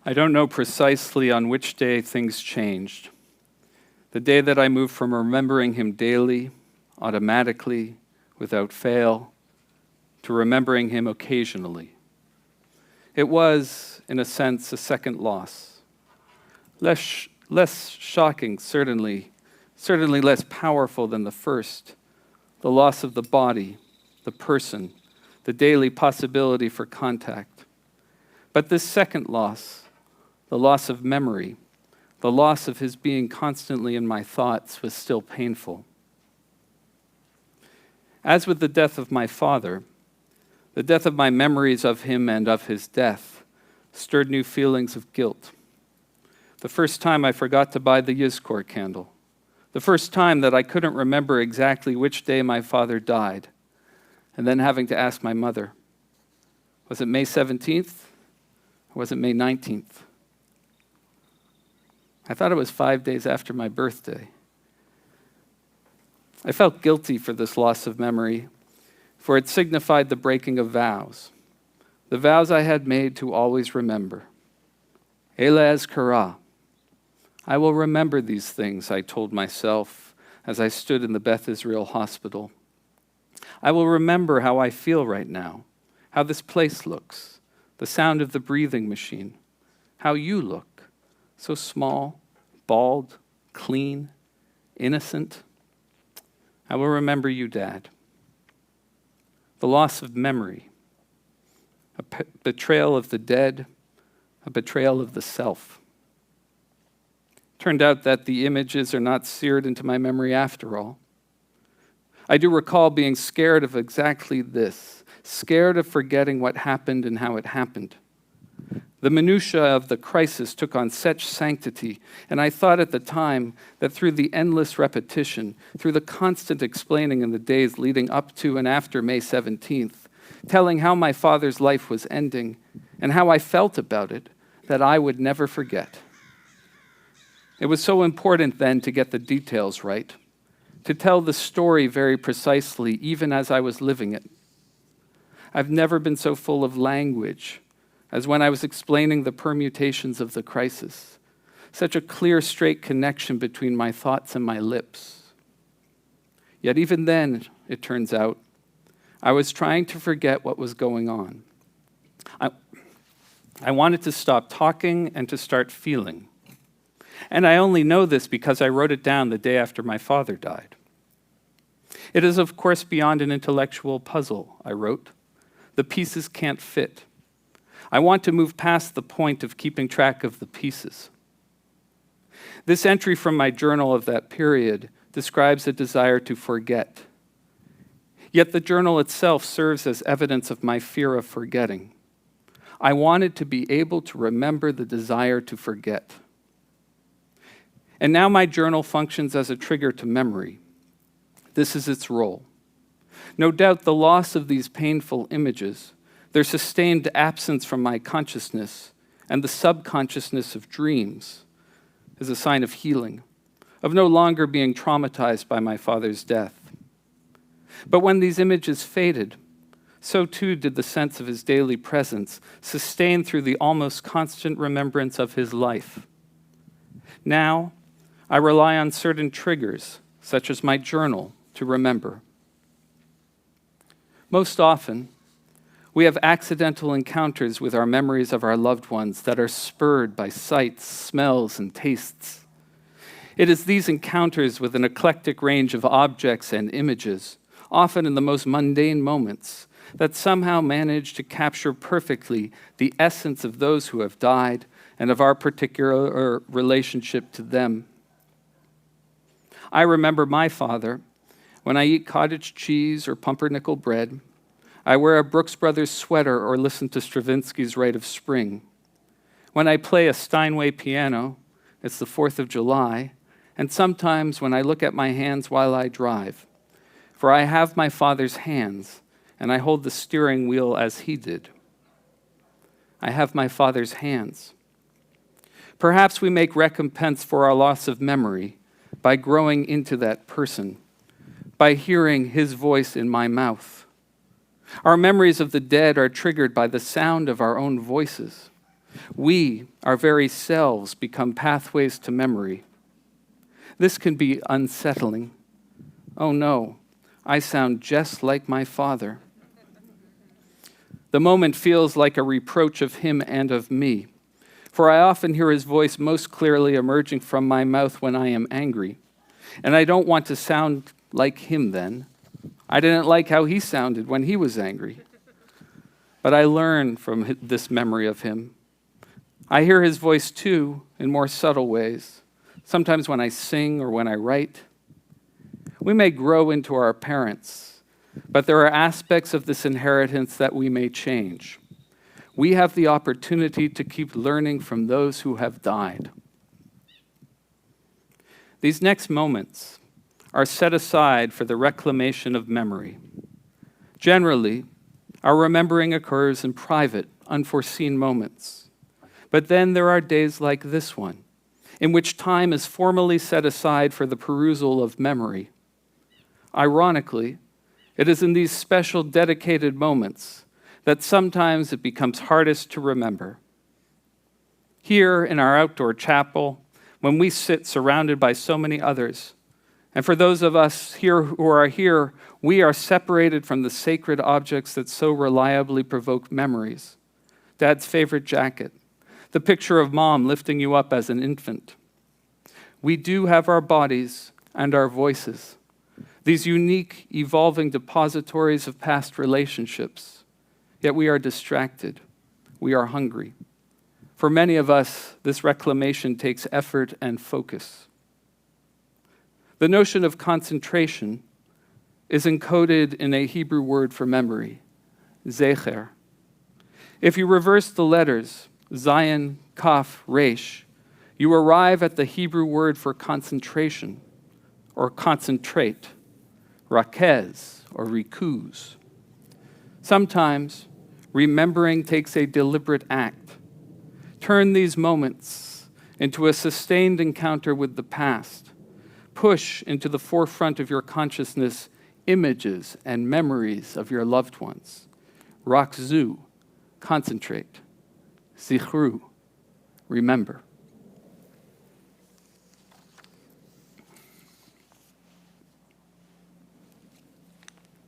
I don't know precisely on which day things changed. The day that I moved from remembering him daily, automatically, without fail, to remembering him occasionally. It was, in a sense, a second loss. Less shocking, certainly less powerful than the first. The loss of the body, the person, the daily possibility for contact. But this second loss, the loss of memory, the loss of his being constantly in my thoughts, was still painful. As with the death of my father, the death of my memories of him and of his death stirred new feelings of guilt. The first time I forgot to buy the Yizkor candle. The first time that I couldn't remember exactly which day my father died, and then having to ask my mother, was it May 17th or was it May 19th? I thought it was 5 days after my birthday. I felt guilty for this loss of memory, for it signified the breaking of vows, the vows I had made to always remember. Elaz Kara. I will remember these things, I told myself as I stood in the Beth Israel hospital. I will remember how I feel right now, how this place looks, the sound of the breathing machine, how you look, so small, bald, clean, innocent. I will remember you, Dad. The loss of memory, a betrayal of the dead, a betrayal of the self. Turned out that the images are not seared into my memory after all. I do recall being scared of exactly this, scared of forgetting what happened and how it happened. The minutiae of the crisis took on such sanctity, and I thought at the time that through the endless repetition, through the constant explaining in the days leading up to and after May 17th, telling how my father's life was ending and how I felt about it, that I would never forget. It was so important then to get the details right, to tell the story very precisely, even as I was living it. I've never been so full of language as when I was explaining the permutations of the crisis. Such a clear, straight connection between my thoughts and my lips. Yet even then, it turns out, I was trying to forget what was going on. I wanted to stop talking and to start feeling. And I only know this because I wrote it down the day after my father died. It is, of course, beyond an intellectual puzzle, I wrote. The pieces can't fit. I want to move past the point of keeping track of the pieces. This entry from my journal of that period describes a desire to forget. Yet the journal itself serves as evidence of my fear of forgetting. I wanted to be able to remember the desire to forget. And now my journal functions as a trigger to memory. This is its role. No doubt the loss of these painful images, their sustained absence from my consciousness, and the subconsciousness of dreams is a sign of healing, of no longer being traumatized by my father's death. But when these images faded, so too did the sense of his daily presence, sustained through the almost constant remembrance of his life. Now, I rely on certain triggers, such as my journal, to remember. Most often, we have accidental encounters with our memories of our loved ones that are spurred by sights, smells, and tastes. It is these encounters with an eclectic range of objects and images, often in the most mundane moments, that somehow manage to capture perfectly the essence of those who have died and of our particular relationship to them. I remember my father when I eat cottage cheese or pumpernickel bread. I wear a Brooks Brothers sweater or listen to Stravinsky's Rite of Spring. When I play a Steinway piano, it's the 4th of July, and sometimes when I look at my hands while I drive. For I have my father's hands, and I hold the steering wheel as he did. I have my father's hands. Perhaps we make recompense for our loss of memory by growing into that person, by hearing his voice in my mouth. Our memories of the dead are triggered by the sound of our own voices. We, our very selves, become pathways to memory. This can be unsettling. Oh no, I sound just like my father. The moment feels like a reproach of him and of me, for I often hear his voice most clearly emerging from my mouth when I am angry. And I don't want to sound like him then. I didn't like how he sounded when he was angry. But I learn from this memory of him. I hear his voice too in more subtle ways, sometimes when I sing or when I write. We may grow into our parents, but there are aspects of this inheritance that we may change. We have the opportunity to keep learning from those who have died. These next moments are set aside for the reclamation of memory. Generally, our remembering occurs in private, unforeseen moments. But then there are days like this one, in which time is formally set aside for the perusal of memory. Ironically, it is in these special dedicated moments that sometimes it becomes hardest to remember. Here in our outdoor chapel, when we sit surrounded by so many others, and for those of us here who are here, we are separated from the sacred objects that so reliably provoke memories. Dad's favorite jacket, the picture of mom lifting you up as an infant. We do have our bodies and our voices, these unique, evolving depositories of past relationships. Yet we are distracted. We are hungry. For many of us, this reclamation takes effort and focus. The notion of concentration is encoded in a Hebrew word for memory, zecher. If you reverse the letters, Zayin, Kaf, Resh, you arrive at the Hebrew word for concentration, or concentrate, rakez, or rikuz. Sometimes, remembering takes a deliberate act. Turn these moments into a sustained encounter with the past. Push into the forefront of your consciousness images and memories of your loved ones. Rakzu, concentrate. Zichru, remember.